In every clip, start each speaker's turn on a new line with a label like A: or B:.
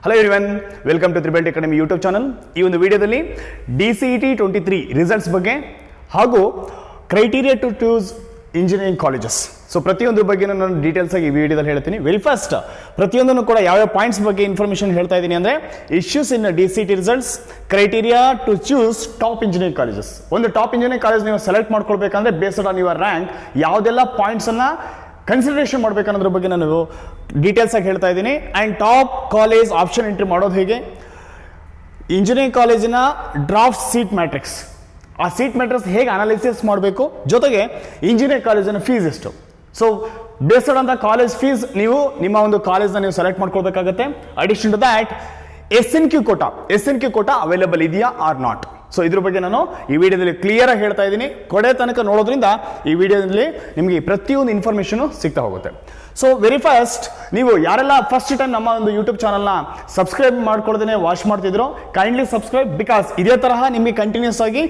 A: Hello everyone, welcome to triple academy YouTube channel. ಈ ಒಂದು ವಿಡಿಯೋದಲ್ಲಿ DCET 23 ರಿಸಲ್ಟ್ಸ್ ಬಗ್ಗೆ ಹಾಗೂ criteria to choose engineering colleges, so ಪ್ರತಿಯೊಂದ್ರ ಬಗ್ಗೆ ನಾನು ಡೀಟೇಲ್ಸ್ ಆಗಿ ಈ ವಿಡಿಯೋದಲ್ಲಿ ಹೇಳ್ತೀನಿ. ವೆರಿ ಫಸ್ಟ್ ಪ್ರತಿಯೊಂದನ್ನು ಕೂಡ ಯಾವ ಪಾಯಿಂಟ್ಸ್ ಬಗ್ಗೆ ಇನ್ಫಾರ್ಮೇಷನ್ ಹೇಳ್ತಾ ಇದ್ದೀನಿ ಅಂದರೆ issues in DCET results, criteria to choose top engineering colleges. ಒಂದು ಟಾಪ್ ಇಂಜಿನಿಯರಿಂಗ್ ಕಾಲೇಜ್ ನೀವು ಸೆಲೆಕ್ಟ್ ಮಾಡ್ಕೊಳ್ಬೇಕಂದ್ರೆ ಬೇಸ್ಡ್ ಆನ್ ಯುವರ್ ರ್ಯಾಂಕ್ ಯಾವುದೆಲ್ಲ ಪಾಯಿಂಟ್ಸನ್ನು ಕನ್ಸಿಡರೇಷನ್ ಮಾಡಬೇಕನ್ನೋದ್ರ ಬಗ್ಗೆ ನಾನು ಡೀಟೇಲ್ಸ್ ಆಗಿ ಹೇಳ್ತಾ ಇದ್ದೀನಿ. And top college option entry ಮಾಡೋದು ಹೇಗೆ, ಇಂಜಿನಿಯರಿಂಗ್ ಕಾಲೇಜಿನ ಡ್ರಾಫ್ಟ್ ಸೀಟ್ ಮ್ಯಾಟ್ರಿಕ್ಸ್, ಆ ಸೀಟ್ ಮ್ಯಾಟ್ರಿಕ್ಸ್ ಹೇಗೆ ಅನಾಲಿಸಿಸ್ ಮಾಡಬೇಕು, ಜೊತೆಗೆ ಇಂಜಿನಿಯರಿಂಗ್ ಕಾಲೇಜಿನ ಫೀಸ್ ಎಷ್ಟು. So based on the college fees ನೀವು ನಿಮ್ಮ ಒಂದು ಕಾಲೇಜ್ನ ನೀವು ಸೆಲೆಕ್ಟ್ ಮಾಡ್ಕೊಳ್ಬೇಕಾಗತ್ತೆ. Addition to that SNQ quota available ಇದೆಯಾ ಆರ್ ನಾಟ್. ಸೊ ಇದ್ರ ಬಗ್ಗೆ ನಾನು ಈ ವಿಡಿಯೋದಲ್ಲಿ ಕ್ಲಿಯರ್ ಆಗಿ ಹೇಳ್ತಾ ಇದ್ದೀನಿ. ಕೊಡೆ ತನಕ ನೋಡೋದ್ರಿಂದ ಈ ವಿಡಿಯೋದಲ್ಲಿ ನಿಮಗೆ ಪ್ರತಿಯೊಂದು ಇನ್ಫಾರ್ಮೇಷನ್ ಸಿಗ್ತಾ ಹೋಗುತ್ತೆ. ಸೊ ವೆರಿ ಫಸ್ಟ್, ನೀವು ಯಾರೆಲ್ಲ ಫಸ್ಟ್ ಟೈಮ್ ನಮ್ಮ ಒಂದು ಯೂಟ್ಯೂಬ್ ಚಾನಲ್ನ ಸಬ್ಸ್ಕ್ರೈಬ್ ಮಾಡ್ಕೊಳ್ದೇನೆ ವಾಚ್ ಮಾಡ್ತಿದ್ರು, ಕೈಂಡ್ಲಿ ಸಬ್ಸ್ಕ್ರೈಬ್. ಬಿಕಾಸ್ ಇದೇ ತರಹ ನಿಮಗೆ ಕಂಟಿನ್ಯೂಸ್ ಆಗಿ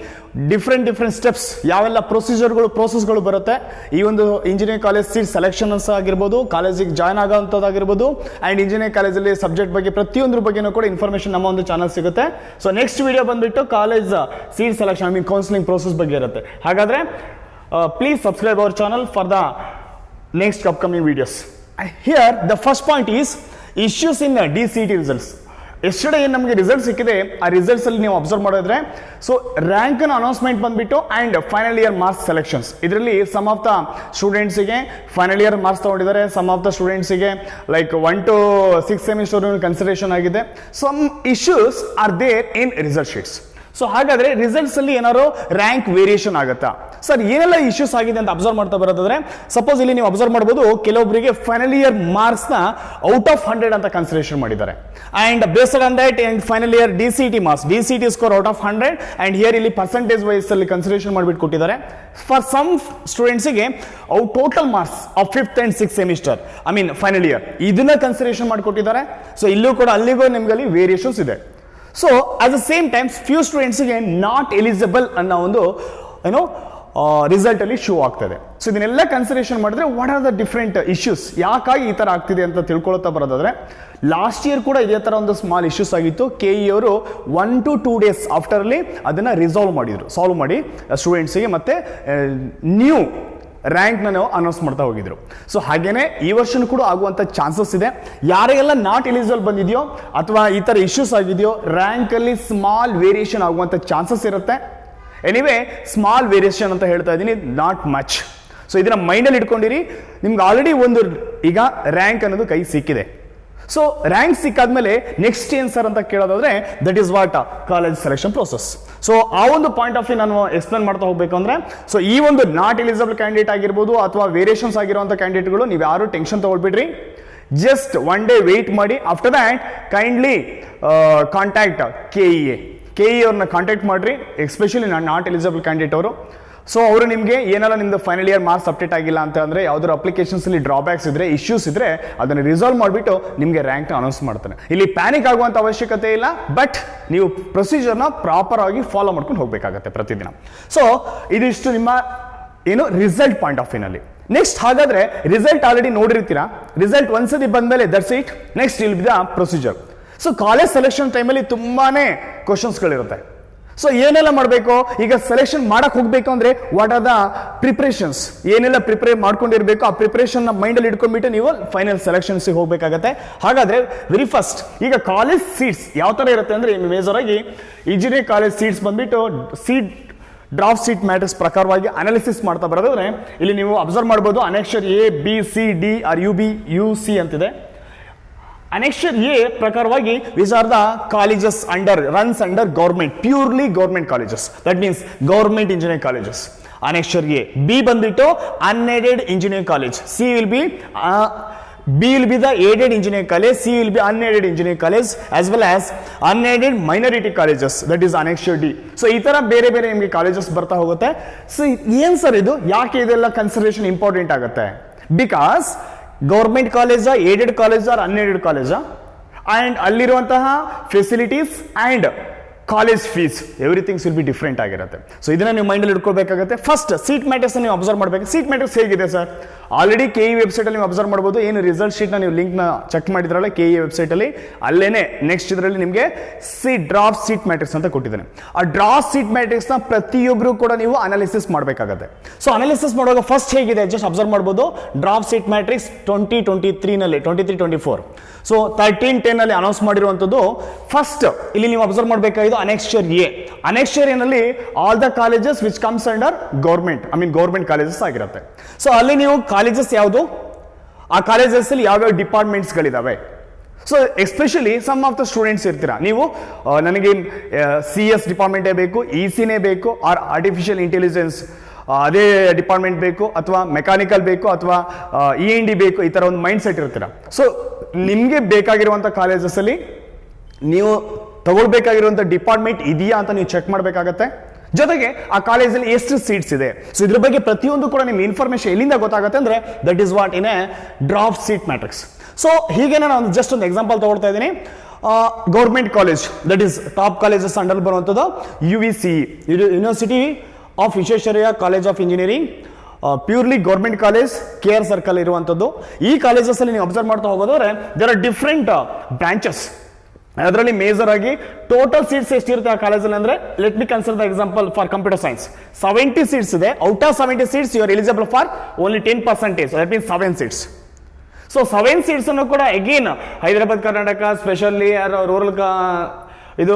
A: ಡಿಫ್ರೆಂಟ್ ಸ್ಟೆಪ್ಸ್, ಯಾವೆಲ್ಲ ಪ್ರೋಸೆಸ್ಗಳು ಬರುತ್ತೆ ಈ ಒಂದು ಇಂಜಿನಿಯರಿಂಗ್ ಕಾಲೇಜ್ ಸೀಟ್ ಸೆಲೆಕ್ಷನ್ಸ್ ಆಗಿರ್ಬೋದು, ಕಾಲೇಜಿಗೆ ಜಾಯ್ನ್ ಆಗೋಂಥದ್ದಾಗಿರ್ಬೋದು, ಆ್ಯಂಡ್ ಇಂಜಿನಿಯರಿಂಗ್ ಕಾಲೇಜಲ್ಲಿ ಸಬ್ಜೆಕ್ಟ್ ಬಗ್ಗೆ ಪ್ರತಿಯೊಂದ್ರ ಬಗ್ಗೆನೂ ಕೂಡ ಇನ್ಫಾರ್ಮೇಷನ್ ನಮ್ಮ ಒಂದು ಚಾನಲ್ ಸಿಗುತ್ತೆ. ಸೊ ನೆಕ್ಸ್ಟ್ ವಿಡಿಯೋ ಬಂದುಬಿಟ್ಟು college seat selection counselling process ಬಗ್ಗೆ ಇರುತ್ತೆ. ಹಾಗಾದರೆ please subscribe our channel for the next upcoming videos. Here the first point is issues in DCET results. Yesterday ಏನು ನಮಗೆ ರಿಸಲ್ಟ್ ಸಿಕ್ಕಿದೆ, ಆ ರಿಸಲ್ಟ್ಸ್ ಅಲ್ಲಿ ನೀವು ಅಬ್ಸರ್ವ್ ಮಾಡಿದ್ರೆ ಸೊ ರ್ಯಾಂಕ್ ಅನೌನ್ಸ್ಮೆಂಟ್ ಬಂದ್ಬಿಟ್ಟು and final year marks selections, ಇದರಲ್ಲಿ ಸಮ್ ಆಫ್ ದ ಸ್ಟೂಡೆಂಟ್ಸಿಗೆ ಫೈನಲ್ ಇಯರ್ ಮಾರ್ಕ್ಸ್ ತಗೊಂಡಿದ್ದಾರೆ, ಸಮ್ ಆಫ್ ದ ಸ್ಟೂಡೆಂಟ್ಸಿಗೆ ಲೈಕ್ 1 to 6 ಸೆಮಿಸ್ಟರ್ ಕನ್ಸಿಡರೇಷನ್ ಆಗಿದೆ. Some issues are there in result sheets. So ಹಾಗಾದ್ರೆ ರಿಸಲ್ಟ್ಸ್ ಅಲ್ಲಿ ಏನಾದ್ರು ರ್ಯಾಂಕ್ ವೇರಿಯೇಷನ್ ಆಗುತ್ತಾ ಸರ್, ಏನೆಲ್ಲ ಇಶ್ಯೂಸ್ ಆಗಿದೆ ಅಂತ ಅಬ್ಸರ್ವ್ ಮಾಡ್ತಾ ಬರೋದಾದ್ರೆ, ಸಪೋಸ್ ಇಲ್ಲಿ ನೀವು ಅಬ್ಸರ್ವ್ ಮಾಡಬಹುದು, ಕೆಲವೊಬ್ಬರಿಗೆ ಫೈನಲ್ ಇಯರ್ ಮಾರ್ಕ್ಸ್ ನ ಔಟ್ ಆಫ್ 100 ಅಂತ ಕನ್ಸಿಡರೇಷನ್ ಮಾಡಿದ್ದಾರೆ. And based on that and final year DCET score out of 100 and here ಇಲ್ಲಿ ಪರ್ಸೆಂಟೇಜ್ ವೈಸ್ ಅಲ್ಲಿ ಕನ್ಸಿಡರೇಷನ್ ಮಾಡಿಬಿಟ್ಟು ಕೊಟ್ಟಿದ್ದಾರೆ. ಫಾರ್ ಸಮ್ ಸ್ಟೂಡೆಂಟ್ಸ್ಗೆ total marks of 5th and 6th semester final year ಇದನ್ನ consideration ಮಾಡಿಕೊಟ್ಟಿದ್ದಾರೆ. So ಇಲ್ಲೂ ಕೂಡ ಅಲ್ಲಿಗೂ ನಿಮ್ಗಲ್ಲಿ ವೇರಿಯೇಷನ್ಸ್ ಇದೆ. So at the same time few ಸ್ಟೂಡೆಂಟ್ಸ್ಗೆ ನಾಟ್ ಎಲಿಜಿಬಲ್ ಅನ್ನೋ ಒಂದು ರಿಸಲ್ಟ್ ಅಲ್ಲಿ ಶೋ ಆಗ್ತದೆ. ಸೊ ಇದನ್ನೆಲ್ಲ ಕನ್ಸಿಡರೇಷನ್ ಮಾಡಿದ್ರೆ what are the different issues, ಯಾಕಾಗಿ ಈ ತರ ಆಗ್ತಿದೆ ಅಂತ ತಿಳ್ಕೊಳ್ತಾ ಬರೋದಾದ್ರೆ, ಲಾಸ್ಟ್ ಇಯರ್ ಕೂಡ ಇದೇ ತರ ಒಂದು ಸ್ಮಾಲ್ ಇಶ್ಯೂಸ್ ಆಗಿತ್ತು. KE ಅವರು 1 to 2 days ಆಫ್ಟರ್ ಅಲ್ಲಿ ಅದನ್ನ ಸಾಲ್ವ್ ಮಾಡಿ ಸ್ಟೂಡೆಂಟ್ಸ್ಗೆ ಮತ್ತೆ ನ್ಯೂ ರ್ಯಾಂಕ್ ನಾವು ಅನೌನ್ಸ್ ಮಾಡ್ತಾ ಹೋಗಿದ್ರು. ಸೊ ಹಾಗೇನೆ ಈ ವರ್ಷನೂ ಕೂಡ ಆಗುವಂತ ಚಾನ್ಸಸ್ ಇದೆ. ಯಾರಿಗೆಲ್ಲ ನಾಟ್ ಎಲಿಜಿಬಲ್ ಬಂದಿದೆಯೋ ಅಥವಾ ಈ ತರ ಇಶ್ಯೂಸ್ ಆಗಿದೆಯೋ, ರ್ಯಾಂಕ್ ಅಲ್ಲಿ ಸ್ಮಾಲ್ ವೇರಿಯೇಷನ್ ಆಗುವಂತ ಚಾನ್ಸಸ್ ಇರುತ್ತೆ. ಎನಿವೇ ಸ್ಮಾಲ್ ವೇರಿಯೇಷನ್ ಅಂತ ಹೇಳ್ತಾ ಇದ್ದೀನಿ, ನಾಟ್ ಮಚ್. ಸೊ ಇದನ್ನ ಮೈಂಡಲ್ಲಿ ಇಟ್ಕೊಂಡಿರಿ. ನಿಮ್ಗೆ ಆಲ್ರೆಡಿ ಒಂದು ಈಗ ರ್ಯಾಂಕ್ ಅನ್ನೋದು ಕೈ ಸಿಕ್ಕಿದೆ. ಸೊ ರ್ಯಾಂಕ್ ಸಿಕ್ಕಾದ್ಮೇಲೆ ನೆಕ್ಸ್ಟ್ ಏನ್ ಸರ್ ಅಂತ ಕೇಳೋದಾದ್ರೆ, that is what college selection process. So ಆ ಒಂದು ಪಾಯಿಂಟ್ ಆಫ್ ವ್ಯೂ ನಾನು ಎಕ್ಸ್ಪ್ಲೇನ್ ಮಾಡ್ತಾ ಹೋಗ್ಬೇಕು ಅಂದ್ರೆ, ಸೊ ಈ ಒಂದು ನಾಟ್ ಎಲಿಜಿಬಲ್ ಕ್ಯಾಂಡಿಡೇಟ್ ಆಗಿರ್ಬೋದು ಅಥವಾ ವೇರಿಯೇಷನ್ಸ್ ಆಗಿರುವಂತ ಕ್ಯಾಂಡಿಡೇಟ್ಗಳು ನೀವು ಯಾರು ಟೆನ್ಷನ್ ತಗೊಳ್ಬಿಡ್ರಿ. ಜಸ್ಟ್ 1 day ವೇಟ್ ಮಾಡಿ. After that kindly contact KE ಅವ್ರನ್ನ ಕಾಂಟ್ಯಾಕ್ಟ್ ಮಾಡ್ರಿ, ಎಸ್ಪೆಷಲಿ ನಾಟ್ ಎಲಿಜಿಬಲ್ ಕ್ಯಾಂಡಿಡೇಟ್ ಅವರು. ಸೊ ಅವರು ನಿಮಗೆ ಏನೆಲ್ಲ ನಿಮ್ದು ಫೈನಲ್ ಇಯರ್ ಮಾರ್ಕ್ಸ್ ಅಪ್ಡೇಟ್ ಆಗಿಲ್ಲ ಅಂತ ಅಂದ್ರೆ, ಯಾವ್ದಾದ್ರು ಅಪ್ಲಿಕೇಶನ್ಸ್ ಅಲ್ಲಿ ಡ್ರಾಬ್ಯಾಕ್ಸ್ ಇದ್ರೆ, ಇಶ್ಯೂಸ್ ಇದ್ರೆ ಅದನ್ನ ರಿಸಾಲ್ವ್ ಮಾಡಿಬಿಟ್ಟು ನಿಮಗೆ ರ್ಯಾಂಕ್ ಅನೌನ್ಸ್ ಮಾಡ್ತಾನೆ. ಇಲ್ಲಿ ಪ್ಯಾನಿಕ್ ಆಗುವಂತ ಅವಶ್ಯಕತೆ ಇಲ್ಲ, ಬಟ್ ನೀವು ಪ್ರೊಸೀಜರ್ನ ಪ್ರಾಪರ್ ಆಗಿ ಫಾಲೋ ಮಾಡ್ಕೊಂಡು ಹೋಗ್ಬೇಕಾಗತ್ತೆ ಪ್ರತಿದಿನ. ಸೊ ಇದಿಷ್ಟು ನಿಮ್ಮ ರಿಸಲ್ಟ್ ಪಾಯಿಂಟ್ ಆಫ್ ವ್ಯೂನಲ್ಲಿ. ನೆಕ್ಸ್ಟ್ ಹಾಗಾದ್ರೆ ರಿಸಲ್ಟ್ ಆಲ್ರೆಡಿ ನೋಡಿರ್ತೀರಾ. ರಿಸಲ್ಟ್ ಒಂದ್ಸತಿ ಬಂದ್ಮೇಲೆ that's it, next will be the procedure. So college selection ಟೈಮಲ್ಲಿ ತುಂಬಾನೇ ಕ್ವಶನ್ಸ್ಗಳಿರುತ್ತೆ. ಸೊ ಏನೆಲ್ಲ ಮಾಡಬೇಕು, ಈಗ ಸೆಲೆಕ್ಷನ್ ಮಾಡಕ್ ಹೋಗ್ಬೇಕು ಅಂದ್ರೆ ವಾಟ್ ಆರ್ ದ ಪ್ರಿಪರೇಷನ್ಸ್, ಏನೆಲ್ಲ ಪ್ರಿಪೇರ್ ಮಾಡ್ಕೊಂಡಿರ್ಬೇಕು, ಆ ಪ್ರಿಪರೇಷನ್ ಮೈಂಡಲ್ಲಿ ಇಟ್ಕೊಂಡ್ಬಿಟ್ಟು ನೀವು ಫೈನಲ್ ಸೆಲೆಕ್ಷನ್ಸ್ ಹೋಗ್ಬೇಕಾಗತ್ತೆ. ಹಾಗಾದ್ರೆ ವೆರಿ ಫಸ್ಟ್, ಈಗ ಕಾಲೇಜ್ ಸೀಟ್ಸ್ ಯಾವ ತರ ಇರುತ್ತೆ ಅಂದ್ರೆ, ಮೇಜರ್ ಆಗಿ ಇಂಜಿನಿಯರಿಂಗ್ ಕಾಲೇಜ್ ಸೀಟ್ಸ್ ಬಂದ್ಬಿಟ್ಟು ಡ್ರಾಫ್ಟ್ ಸೀಟ್ ಮ್ಯಾಟ್ರಿಕ್ಸ್ ಪ್ರಕಾರವಾಗಿ ಅನಾಲಿಸಿಸ್ ಮಾಡ್ತಾ ಬರೋದಾದ್ರೆ, ಇಲ್ಲಿ ನೀವು ಅಬ್ಸರ್ವ್ ಮಾಡಬಹುದು, annexure A, B, C, D or UB, UC ಅಂತಿದೆ. Annexure A ಪ್ರಕಾರವಾಗಿ these are the colleges runs under government, purely government colleges. That means government engineering colleges. Annexure A. B ಬಂದ್ಬಿಟ್ಟು unaided engineering college. B will be the aided engineering college. C will be unaided engineering college as well as unaided minority colleges. That is Annexure D. So ಈ ತರ ಬೇರೆ ನಿಮಗೆ colleges ಬರ್ತಾ ಹೋಗುತ್ತೆ. So ಏನ್ sir ಇದು, ಯಾಕೆ ಇದೆಲ್ಲ ಕನ್ಸಿಡರೇಷನ್ ಇಂಪಾರ್ಟೆಂಟ್ ಆಗುತ್ತೆ? Because government college, aided college, unaided college, and ಅಲ್ಲಿರುವಂತಹ facilities and college fees everythings will be different ಆಗಿರುತ್ತೆ. ಸೊ ಇದನ್ನ ನೀವು ಮೈಂಡಲ್ಲಿ ಇಟ್ಕೊಳ್ಬೇಕಾಗುತ್ತೆ. ಫಸ್ಟ್ ಸೀಟ್ ಮ್ಯಾಟ್ರಿಕ್ಸ್ ನೀವು ಅಬ್ಸರ್ವ್ ಮಾಡಬೇಕು. ಸೀಟ್ ಮ್ಯಾಟ್ರಿಕ್ಸ್ ಹೇಗಿದೆ ಸರ್? ಆಲ್ರೆಡಿ ಕೆ ಇ ವೆಬ್ಸೈಟಲ್ಲಿ ನೀವು ಅಬ್ಸರ್ವ್ ಮಾಡ್ಬೋದು, ಏನು ರಿಸಲ್ಟ್ ಶೀಟ್ನ ನೀವು ಲಿಂಕ್ನ ಚೆಕ್ ಮಾಡಿದ್ರಲ್ಲ ಕೆ ಇ ವೆಬ್ಸೈಟಲ್ಲಿ, ಅಲ್ಲೇನೆ ನೆಕ್ಸ್ಟ್ ಇದರಲ್ಲಿ ನಿಮಗೆ ಡ್ರಾಫ್ಟ್ ಸೀಟ್ ಮ್ಯಾಟ್ರಿಕ್ಸ್ ಅಂತ ಕೊಟ್ಟಿದ್ದಾನೆ. ಆ ಡ್ರಾಫ್ಟ್ ಸೀಟ್ ಮ್ಯಾಟ್ರಿಕ್ಸ್ನ ಪ್ರತಿಯೊಬ್ಬರು ಕೂಡ ನೀವು ಅನಾಲಿಸಿಸ್ ಮಾಡಬೇಕಾಗುತ್ತೆ. ಸೊ ಅನಾಲಿಸಿಸ್ ಮಾಡುವಾಗ ಫಸ್ಟ್ ಹೇಗಿದೆ ಜಸ್ಟ್ ಅಬ್ಸರ್ವ್ ಮಾಡ್ಬೋದು. ಡ್ರಾಫ್ಟ್ ಸೀಟ್ ಮ್ಯಾಟ್ರಿಕ್ಸ್ 2023ನಲ್ಲಿ 23-24, ಸೊ 13-10 ಅನೌನ್ಸ್ ಮಾಡಿರುವಂಥದ್ದು. ಫಸ್ಟ್ ಇಲ್ಲಿ ನೀವು ಅಬ್ಸರ್ವ್ ಮಾಡಬೇಕಾಗಿದ್ದು ಅನೆಕ್ಸ್ಚರ್ ಎ. ಅನೆಕ್ಸ್ಚರ್ ಎನಲ್ಲಿ all the colleges which comes under government, government colleges ಆಗಿರುತ್ತೆ. ಸೊ ಅಲ್ಲಿ ನೀವು ಕಾಲೇಜಸ್ ಯಾವುದು, ಆ ಕಾಲೇಜಸ್ ಅಲ್ಲಿ ಯಾವ್ಯಾವ ಡಿಪಾರ್ಟ್ಮೆಂಟ್ಸ್ಗಳಿದಾವೆ. So especially some of the students ಇರ್ತೀರಾ ನೀವು, ನನಗೆ CS ಡಿಪಾರ್ಟ್ಮೆಂಟೇ ಬೇಕು, ECನೇ ಬೇಕು, ಆರ್ ಆರ್ಟಿಫಿಷಿಯಲ್ ಇಂಟೆಲಿಜೆನ್ಸ್ ಅದೇ ಡಿಪಾರ್ಟ್ಮೆಂಟ್ ಬೇಕು, ಅಥವಾ ಮೆಕ್ಯಾನಿಕಲ್ ಬೇಕು, ಅಥವಾ END ಬೇಕು, ಈ ತರ ಒಂದು ಮೈಂಡ್ ಸೆಟ್ ಇರ್ತೀರಾ. ಸೊ ನಿಮಗೆ ಬೇಕಾಗಿರುವಂಥ ಕಾಲೇಜಸ್ ಅಲ್ಲಿ ನೀವು ತಗೊಳ್ಬೇಕಾಗಿರುವಂಥ ಡಿಪಾರ್ಟ್ಮೆಂಟ್ ಇದೆಯಾ ಅಂತ ನೀವು ಚೆಕ್ ಮಾಡಬೇಕಾಗತ್ತೆ. ಜೊತೆಗೆ ಆ ಕಾಲೇಜಲ್ಲಿ ಎಷ್ಟು ಸೀಟ್ಸ್ ಇದೆ, ಸೊ ಇದ್ರ ಬಗ್ಗೆ ಪ್ರತಿಯೊಂದು ಕೂಡ ನಿಮ್ಮ ಇನ್ಫಾರ್ಮೇಶನ್ ಎಲ್ಲಿಂದ ಗೊತ್ತಾಗುತ್ತೆ ಅಂದ್ರೆ that is what in a draft seat matrix. So ಹೀಗೆ ನಾನು ಜಸ್ಟ್ ಒಂದು ಎಕ್ಸಾಂಪಲ್ ತಗೊಳ್ತಾ ಇದ್ದೀನಿ. Government college, that is top colleges under ಬರುವಂಥದ್ದು UVC, university of Visvesvaraya college of engineering, purely government college, KR circle ಇರುವಂಥದ್ದು. ಈ ಕಾಲೇಜಸ್ ಅಲ್ಲಿ ನೀವು ಅಬ್ಸರ್ವ್ ಮಾಡ್ತಾ ಹೋಗೋದಾದ್ರೆ ದೇರ್ ಆರ್ ಡಿಫ್ರೆಂಟ್ ಬ್ರಾಂಚಸ್. ಅದರಲ್ಲಿ ಮೇಜರ್ ಆಗಿ ಟೋಟಲ್ ಸೀಟ್ಸ್ ಎಷ್ಟಿರುತ್ತೆ ಆ ಕಾಲೇಜಲ್ಲಿ ಅಂದ್ರೆ, let me consider the example for computer science 70 seats ಇದೆ. Out of 70 seats you are eligible for only 10%, that means 7 seats. So 7 seats ಅನ್ನು ಕೂಡ again Hyderabad Karnataka, specially rural ಇದು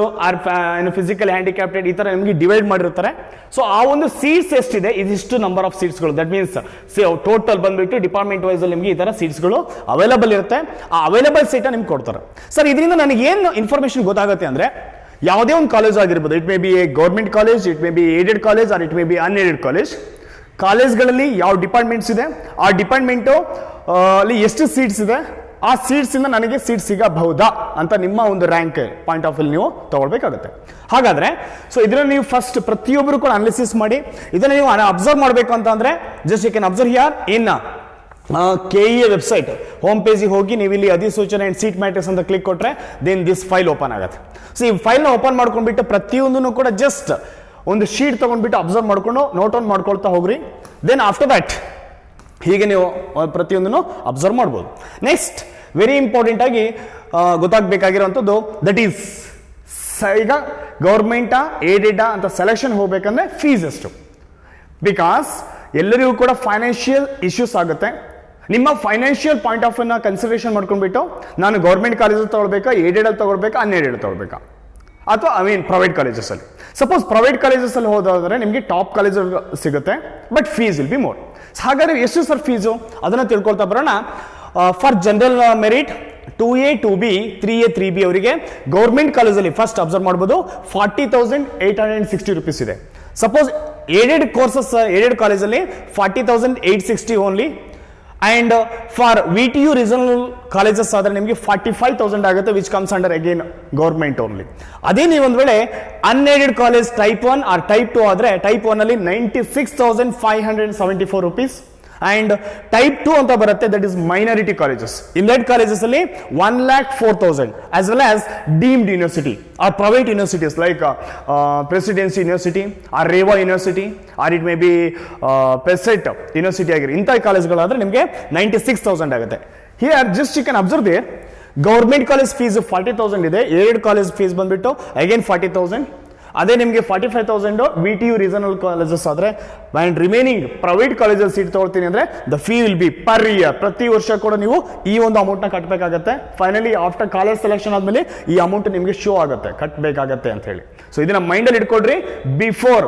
A: ಫಿಸಿಕಲ್ ಹ್ಯಾಂಡಿಕ್ಯಾಪ್ಟೆಡ್ ಈ ತರ ನಿಮಗೆ ಡಿವೈಡ್ ಮಾಡಿರ್ತಾರೆ. ಸೊ ಆ ಒಂದು ಸೀಟ್ಸ್ ಎಷ್ಟಿದೆ, ಇದಿಷ್ಟು ನಂಬರ್ ಆಫ್ ಸೀಟ್ಸ್ಗಳು, ದಟ್ ಮೀನ್ಸ್ ಟೋಟಲ್ ಬಂದ್ಬಿಟ್ಟು ಡಿಪಾರ್ಟ್ಮೆಂಟ್ ವೈಸ್ ಅಲ್ಲಿ ನಿಮಗೆ ಈ ತರ ಸೀಟ್ಸ್ಗಳು ಅವೈಲಬಲ್ ಇರುತ್ತೆ. ಆ ಅವೈಲಬಲ್ ಸೀಟ್ ನಿಮ್ಗೆ ಕೊಡ್ತಾರೆ. ಸರ್ ಇದರಿಂದ ನನಗೆ ಏನು ಇನ್ಫಾರ್ಮೇಶನ್ ಗೊತ್ತಾಗುತ್ತೆ ಅಂದ್ರೆ, ಯಾವುದೇ ಒಂದು ಕಾಲೇಜ್ ಆಗಿರ್ಬೋದು, it may be a government college, it may be aided college, or it may be unaided college. ಕಾಲೇಜ್ಗಳಲ್ಲಿ ಯಾವ ಡಿಪಾರ್ಟ್ಮೆಂಟ್ಸ್ ಇದೆ, ಆ ಡಿಪಾರ್ಟ್ಮೆಂಟು ಅಲ್ಲಿ ಎಷ್ಟು ಸೀಟ್ಸ್ ಇದೆ, ಆ ಸೀಟ್ಸ್ ಇಂದ ನನಗೆ ಸೀಟ್ ಸಿಗಬಹುದಾ ಅಂತ ನಿಮ್ಮ ಒಂದು ರ್ಯಾಂಕ್ ಪಾಯಿಂಟ್ ಆಫ್ ವ್ಯೂ ನೀವು ತಗೊಳ್ಬೇಕಾಗುತ್ತೆ. ಹಾಗಾದ್ರೆ ಸೊ ಇದನ್ನ ನೀವು ಫಸ್ಟ್ ಪ್ರತಿಯೊಬ್ಬರು ಕೂಡ ಅನಾಲಿಸಿಸ್ ಮಾಡಿ ಇದನ್ನ ನೀವು ಅಬ್ಸರ್ವ್ ಮಾಡಬೇಕು ಅಂತ ಅಂದ್ರೆ, just you can observe here in KEA website home ಪೇಜಿಗೆ ಹೋಗಿ ನೀವು ಇಲ್ಲಿ ಅಧಿಸೂಚನೆ ಅಂಡ್ ಸೀಟ್ ಮ್ಯಾಟ್ರಿಕ್ಸ್ ಅಂತ ಕ್ಲಿಕ್ ಕೊಟ್ರೆ ದೆನ್ ದಿಸ್ ಫೈಲ್ ಓಪನ್ ಆಗುತ್ತೆ. ಸೊ ಈ ಫೈಲ್ನ ಓಪನ್ ಮಾಡ್ಕೊಂಡ್ಬಿಟ್ಟು ಪ್ರತಿಯೊಂದನ್ನು ಕೂಡ ಜಸ್ಟ್ ಒಂದು ಶೀಟ್ ತಗೊಂಡ್ಬಿಟ್ಟು ಅಬ್ಸರ್ವ್ ಮಾಡ್ಕೊಂಡು ನೋಟ್ ಆನ್ ಮಾಡ್ಕೊಳ್ತಾ ಹೋಗ್ರಿ. ದೆನ್ ಆಫ್ಟರ್ ದಟ್ ಹೀಗೆ ನೀವು ಪ್ರತಿಯೊಂದನ್ನು ಅಬ್ಸರ್ವ್ ಮಾಡ್ಬೋದು. ನೆಕ್ಸ್ಟ್ ವೆರಿ ಇಂಪಾರ್ಟೆಂಟ್ ಆಗಿ ಗೊತ್ತಾಗಬೇಕಾಗಿರುವಂಥದ್ದು ದಟ್ ಈಸ್, ಈಗ ಗೌರ್ಮೆಂಟಾ ಏಡೆಡಾ ಅಂತ ಸೆಲೆಕ್ಷನ್ ಹೋಗ್ಬೇಕಂದ್ರೆ ಫೀಸ್ ಎಷ್ಟು. ಬಿಕಾಸ್ ಎಲ್ಲರಿಗೂ ಕೂಡ ಫೈನಾನ್ಷಿಯಲ್ ಇಶ್ಯೂಸ್ ಆಗುತ್ತೆ. ನಿಮ್ಮ ಫೈನಾನ್ಷಿಯಲ್ ಪಾಯಿಂಟ್ ಆಫ್ ವ್ಯೂನ ಕನ್ಸಿಡರೇಷನ್ ಮಾಡ್ಕೊಂಡ್ಬಿಟ್ಟು ನಾನು ಗೌರ್ಮೆಂಟ್ ಕಾಲೇಜಲ್ಲಿ ತಗೊಳ್ಬೇಕಾ, ಏಡೆಡ್ ಅಲ್ಲಿ ತಗೊಳ್ಬೇಕಾ, ಅನ್ಏಡೆಡ್ ತಗೊಳ್ಬೇಕಾ, ಅಥವಾ ಪ್ರೈವೇಟ್ ಕಾಲೇಜಸ್ ಅಲ್ಲಿ. ಸಪೋಸ್ ಪ್ರೈವೇಟ್ ಕಾಲೇಜಸ್ ಅಲ್ಲಿ ಹೋದಾದ್ರೆ ನಿಮಗೆ ಟಾಪ್ ಕಾಲೇಜ್ ಸಿಗುತ್ತೆ, but fees will be more. ಹಾಗಾದ್ರೆ ಎಷ್ಟು ಸರ್ ಫೀಸು ಅದನ್ನ ತಿಳ್ಕೊಳ್ತಾ ಬರೋಣ. For general merit 2A 2B 3A 3B ಅವರಿಗೆ ಗೌರ್ಮೆಂಟ್ ಕಾಲೇಜಲ್ಲಿ ಫಸ್ಟ್ ಅಬ್ಸರ್ವ್ ಮಾಡಬಹುದು 40,860 ರೂಪೀಸ್ ಇದೆ. ಸಪೋಸ್ ಏಡೆಡ್ ಕೋರ್ಸಸ್ ಏಡೆಡ್ ಕಾಲೇಜಲ್ಲಿ 40,860 only. And for VTU regional colleges ಆದ್ರೆ ನಿಮಗೆ 45,000 ಆಗುತ್ತೆ, which comes under again government only. ಅದೇ ನೀವು ಒಂದ್ ವೇಳೆ unaided college type 1 or type 2 ಆದ್ರೆ ಟೈಪ್ 1 ಅಲ್ಲಿ 96,574 ರೂಪೀಸ್. ಅಂಡ್ ಟೈಪ್ 2 ಅಂತ ಬರುತ್ತೆ, that is minority colleges. In that colleges ಅಲ್ಲಿ 1,04,000 as well as deemed university or private universities like Presidency University or Reva University or it may be PESIT University ಆಗಿರಿ ಇಂಥ ಕಾಲೇಜ್ಗಳಾದ್ರೆ ನಿಮಗೆ 96,000 ಆಗುತ್ತೆ. Here just you can observe there government college fees 40,000 ಇದೆ, aided college fees ಬಂದ್ಬಿಟ್ಟು again 40,000. ಅದೇ ನಿಮಗೆ 45,000 VTU regional colleges ಆದ್ರೆ, ಅಂಡ್ ರಿಮೈನಿಂಗ್ ಪ್ರೈವೇಟ್ ಕಾಲೇಜಲ್ಲಿ ಸೀಟ್ ತಗೊಳ್ತೀನಿ ಅಂದ್ರೆ the fee will B for year, ಪ್ರತಿ ವರ್ಷ ಕೂಡ ನೀವು ಈ ಒಂದು ಅಮೌಂಟ್ ನ ಕಟ್ಟಬೇಕಾಗತ್ತೆ. ಫೈನಲಿ ಆಫ್ಟರ್ ಕಾಲೇಜ್ ಸೆಲೆಕ್ಷನ್ ಆದ್ಮೇಲೆ ಈ ಅಮೌಂಟ್ ನಿಮಗೆ ಶೋ ಆಗುತ್ತೆ, ಕಟ್ಟಬೇಕಾಗತ್ತೆ ಅಂತ ಹೇಳಿ. ಸೊ ಇದನ್ನ ಮೈಂಡ್ ಅಲ್ಲಿ ಇಟ್ಕೊಡ್ರಿ. ಬಿಫೋರ್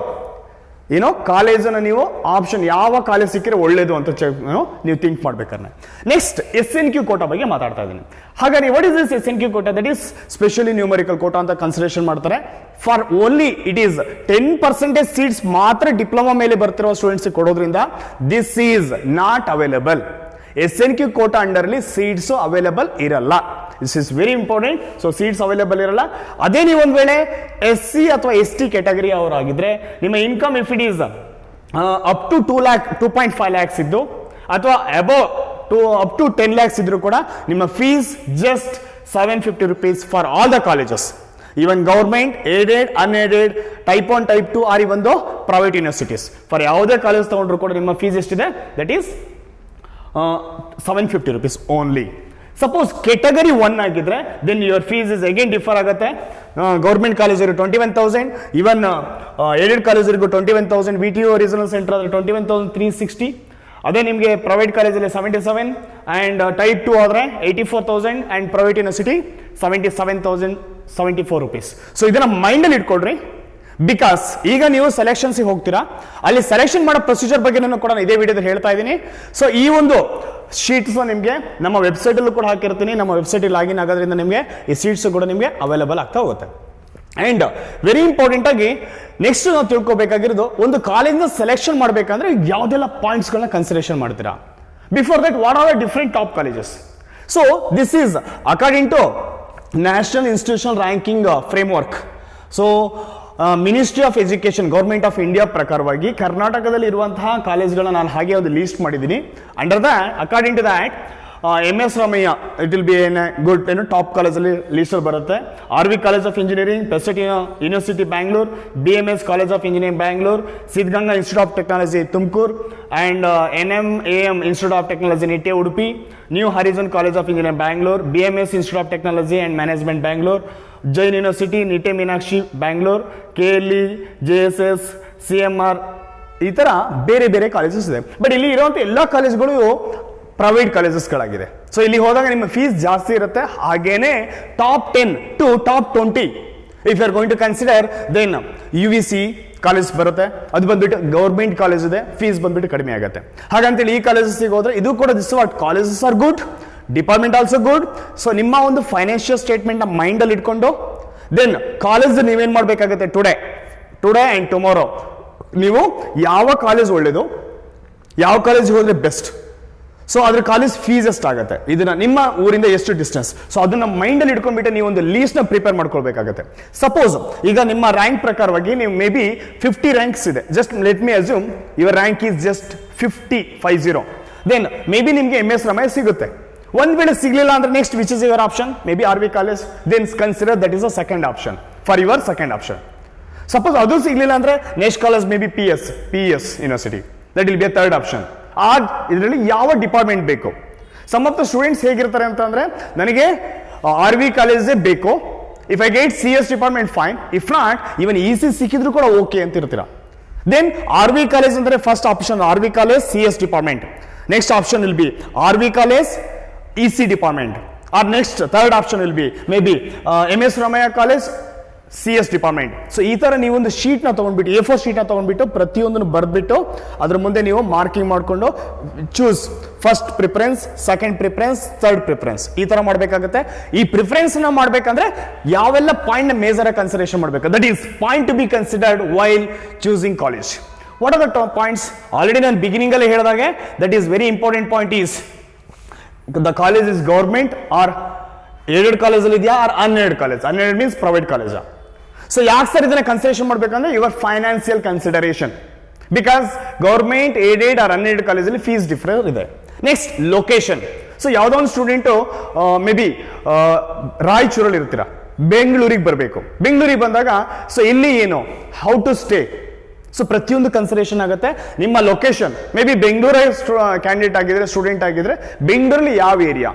A: ಕಾಲೇಜನ್ನ ನೀವು ಆಪ್ಷನ್ ಯಾವ ಕಾಲೇಜ್ ಸಿಕ್ಕಿದ್ರೆ ಒಳ್ಳೇದು ಅಂತ ನೀವು ಥಿಂಕ್ ಮಾಡ್ಬೇಕಾದ್ರೆ. ನೆಕ್ಸ್ಟ್ SNQ ಕೋಟಾ ಬಗ್ಗೆ ಮಾತಾಡ್ತಾ ಇದ್ದೀನಿ. ಹಾಗಾದ್ರೆ what is this SNQ quota? That is specially numerical quota ಅಂತ ಕನ್ಸಿಡರೇಷನ್ ಮಾಡ್ತಾರೆ. For only it is 10% seats ಮಾತ್ರ ಡಿಪ್ಲೊಮಾ ಮೇಲೆ ಬರ್ತಿರೋ ಸ್ಟೂಡೆಂಟ್ಸ್ ಕೊಡೋದ್ರಿಂದ this is not available. SNQ quota under ಅಲ್ಲಿ ಸೀಟ್ಸ್ ಅವೈಲಬಲ್ ಇರಲ್ಲ. This is very important. So seats available ಇರಲ್ಲ. ಅದೇ ನೀವು ಒಂದ್ ವೇಳೆ SC ಅಥವಾ ST ಕ್ಯಾಟಗರಿ ಅವರಾಗಿದ್ರೆ ನಿಮ್ಮ income if it is up to 2.5 lakhs ಇದ್ದು ಅಥವಾ ಅಬೌವ್ ಅಪ್ ಟು 10 lakhs ಇದ್ರು ಕೂಡ ನಿಮ್ಮ fees just 750 rupees for all the colleges, even government, aided, unaided, type 1 type 2 or even private universities. For ಯಾವುದೇ college ತಗೊಂಡ್ರು ಕೂಡ ನಿಮ್ಮ ಫೀಸ್ ಎಷ್ಟಿದೆ? That is 750 rupees only. Suppose category 1 ಆಗಿದ್ರೆ then your fees is again differ ಆಗುತ್ತೆ. Government ಕಾಲೇಜರಿಗೆ 21,000, even aided ಕಾಲೇಜರಿಗೂ 21,000, VTO regional centre ಆದರೆ 21,360. ಅದೇ ನಿಮಗೆ ಪ್ರೈವೇಟ್ ಕಾಲೇಜಲ್ಲಿ 77 ಆ್ಯಂಡ್ ಟೈಪ್ 2 ಆದರೆ 84,000 and private university 77,074 rupees. So ಇದನ್ನ ಮೈಂಡಲ್ಲಿ ಇಟ್ಕೊಳ್ರಿ. ಬಿಕಾಸ್ ಈಗ ನೀವು ಸೆಲೆಕ್ಷನ್ಸ್ಗೆ ಹೋಗ್ತೀರಾ, ಅಲ್ಲಿ ಸೆಲೆಕ್ಷನ್ ಮಾಡೋ ಪ್ರೊಸೀಜರ್ ಬಗ್ಗೆ ನಾನು ಕೂಡ ಇದೇ ವಿಡಿಯೋದಲ್ಲಿ ಹೇಳ್ತಾ ಇದ್ದೀನಿ. ಸೊ ಈ ಒಂದು ಶೀಟ್ಸ್ ನಿಮಗೆ ನಮ್ಮ ವೆಬ್ಸೈಟಲ್ಲೂ ಕೂಡ ಹಾಕಿರ್ತೀನಿ. ನಮ್ಮ ವೆಬ್ಸೈಟಿಗೆ ಲಾಗಿನ್ ಆಗೋದ್ರಿಂದ ನಿಮಗೆ ಈ ಶೀಟ್ಸ್ ಕೂಡ ನಿಮಗೆ ಅವೈಲೇಬಲ್ ಆಗ್ತಾ ಹೋಗುತ್ತೆ. ಆ್ಯಂಡ್ ವೆರಿ ಇಂಪಾರ್ಟೆಂಟ್ ಆಗಿ ನೆಕ್ಸ್ಟ್ ನಾವು ತಿಳ್ಕೊಬೇಕಾಗಿರೋದು, ಒಂದು ಕಾಲೇಜ್ನ ಸೆಲೆಕ್ಷನ್ ಮಾಡಬೇಕಂದ್ರೆ ಯಾವುದೆಲ್ಲ ಪಾಯಿಂಟ್ಸ್ಗಳನ್ನ ಕನ್ಸಿಡರೇಷನ್ ಮಾಡ್ತೀರಾ. Before that, what are the different top colleges? So this is according to national institutional ranking framework. So ministry of education, government of India ಪ್ರಕಾರವಾಗಿ ಕರ್ನಾಟಕದಲ್ಲಿ ಇರುವಂತಹ ಕಾಲೇಜ್ಗಳನ್ನ ನಾನು ಹಾಗೆ ಒಂದು ಲೀಸ್ಟ್ ಮಾಡಿದ್ದೀನಿ. Under that, according to that, MS Ramaiah it will be good top ಕಾಲೇಜಲ್ಲಿ ಲೀಸ್ಟಲ್ಲಿ ಬರುತ್ತೆ. RV college of engineering, Pacific university Bangalore, BMS college of engineering Bangalore, Siddaganga institute of technology Tumakuru and NMAM institute of technology Nitte Udupi, new Harijan college of engineering Bangalore, BMS institute of technology and management Bangalore, Jain university Nitte Meenakshi Bangalore, KLE, JSS, CMR, ಈ ಥರ ಬೇರೆ ಬೇರೆ colleges ಇದೆ. But ಇಲ್ಲಿ ಇರುವಂಥ ಎಲ್ಲ ಕಾಲೇಜ್ಗಳು private ಕಾಲೇಜಸ್ಗಳಾಗಿದೆ. So ಇಲ್ಲಿ ಹೋದಾಗ ನಿಮ್ಮ ಫೀಸ್ ಜಾಸ್ತಿ ಇರುತ್ತೆ. ಹಾಗೇನೆ top 10 to top 20 if you are going to consider, then UVC college ಬರುತ್ತೆ. ಅದು ಬಂದ್ಬಿಟ್ಟು ಗೌರ್ಮೆಂಟ್ ಕಾಲೇಜ್ ಇದೆ, ಫೀಸ್ ಬಂದ್ಬಿಟ್ಟು ಕಡಿಮೆ ಆಗುತ್ತೆ. ಹಾಗಂತೇಳಿ ಈ ಕಾಲೇಜಸ್ಗೆ ಹೋದ್ರೆ ಇದು ಕೂಡ this what colleges are good, department also good. So ನಿಮ್ಮ ಒಂದು ಫೈನಾನ್ಷಿಯಲ್ ಸ್ಟೇಟ್ಮೆಂಟ್ ನ ಮೈಂಡ್ ಅಲ್ಲಿ ಇಟ್ಕೊಂಡು ದೆನ್ ಕಾಲೇಜ್ ನೀವೇನ್ ಮಾಡಬೇಕಾಗುತ್ತೆ, ಟುಡೇ ಆ್ಯಂಡ್ ಟುಮಾರೋ ನೀವು ಯಾವ ಕಾಲೇಜ್ ಒಳ್ಳೇದು, ಯಾವ ಕಾಲೇಜ್ಗೆ ಹೋದ್ರೆ ಬೆಸ್ಟ್, ಸೊ ಅದ್ರ ಕಾಲೇಜ್ ಫೀಸ್ ಎಷ್ಟಾಗುತ್ತೆ, ಇದನ್ನ ನಿಮ್ಮ ಊರಿಂದ ಎಷ್ಟು ಡಿಸ್ಟೆನ್ಸ್, ಸೊ ಅದನ್ನ ಮೈಂಡ್ ಅಲ್ಲಿ ಇಟ್ಕೊಂಡ್ಬಿಟ್ಟು ನೀವು ಒಂದು ಲೀಸ್ಟ್ ನ ಪ್ರಿಪೇರ್ ಮಾಡ್ಕೊಳ್ಬೇಕಾಗುತ್ತೆ. ಸಪೋಸ್ ಈಗ ನಿಮ್ಮ ರ್ಯಾಂಕ್ ಪ್ರಕಾರವಾಗಿ ನೀವು ಮೇ ಬಿ 50 ರ್ಯಾಂಕ್ಸ್ ಇದೆ, just let me assume your rank is just 50, then may be ನಿಮಗೆ MS ರಾಮಯ್ಯ ಸಿಗುತ್ತೆ. ಒಂದ್ ವೇಳೆ ಸಿಗ್ಲಿಲ್ಲ ಅಂದ್ರೆ next which is your option, may be RV college, then consider that is a second option for your second option. Suppose ಅದು ಸಿಗ್ಲಿಲ್ಲ ಅಂದ್ರೆ next college may be PS university, that will be a third option. ಇದರಲ್ಲಿ ಯಾವ department ಬೇಕು? Some of the students ಹೇಗಿರ್ತಾರೆ ಅಂತಂದ್ರೆ, ನನಗೆ RV ಕಾಲೇಜೇ ಬೇಕು, if I get CS department fine, if not even EC ಸಿಕ್ಕಿದ್ರು ಕೂಡ ಓಕೆ ಅಂತ ಇರ್ತೀರಾ. ದೆನ್ RV ಕಾಲೇಜ್ ಅಂದ್ರೆ first option RV college CS department, next option will be RV college EC department, or next third option will be may be MS Ramaiah college CS department. So ಈ ತರ ನೀವು ಒಂದು sheet ನ ತಗೊಂಡ್ಬಿಟ್ಟು, A4 sheet ನ ತಗೊಂಡ್ಬಿಟ್ಟು ಪ್ರತಿಯೊಂದನ್ನು ಬರ್ದ್ಬಿಟ್ಟು ಅದ್ರ ಮುಂದೆ ನೀವು ಮಾರ್ಕಿಂಗ್ ಮಾಡ್ಕೊಂಡು choose first preference, second preference, third preference, ಈ ತರ ಮಾಡಬೇಕಾಗುತ್ತೆ. ಈ ಪ್ರಿಫರೆನ್ಸ್ ನ ಮಾಡ್ಬೇಕಂದ್ರೆ ಯಾವೆಲ್ಲ ಪಾಯಿಂಟ್ ನ ಮೇಜರ್ ಕನ್ಸಿಡರೇಷನ್ ಮಾಡಬೇಕು, that is point to be considered while choosing college. What are the top points? Already ನಾನು ಬಿಗಿನಿಂಗ್ ಅಲ್ಲಿ ಹೇಳಿದಾಗೆ that is very important point is the college is government or aided college ಅಲ್ಲಿ ಇದೆಯಾ or unaided college. Unaided means private college. So ಯಾಕೆ sir ಇದನ್ನ consideration ಮಾಡ್ಬೇಕಂದ್ರೆ your financial consideration, because government, aided or unaided ಕಾಲೇಜಲ್ಲಿ fees difference ಇದೆ. Next location. So ಯಾವುದೋ ಒಂದು student may be ರಾಯಚೂರಲ್ಲಿ ಇರ್ತೀರಾ, ಬೆಂಗಳೂರಿಗೆ ಬರಬೇಕು. ಬೆಂಗಳೂರಿಗೆ ಬಂದಾಗ ಸೊ ಇಲ್ಲಿ ಏನು, ಹೌ ಟು ಸ್ಟೇ, ಸೊ ಪ್ರತಿಯೊಂದು ಕನ್ಸಿಡರೇಷನ್ ಆಗುತ್ತೆ. ನಿಮ್ಮ ಲೊಕೇಶನ್ ಮೇ ಬಿ ಬೆಂಗಳೂರೇ ಕ್ಯಾಂಡಿಡೇಟ್ ಆಗಿದ್ರೆ, ಸ್ಟೂಡೆಂಟ್ ಆಗಿದ್ರೆ ಬೆಂಗಳೂರಲ್ಲಿ ಯಾವ ಏರಿಯಾ,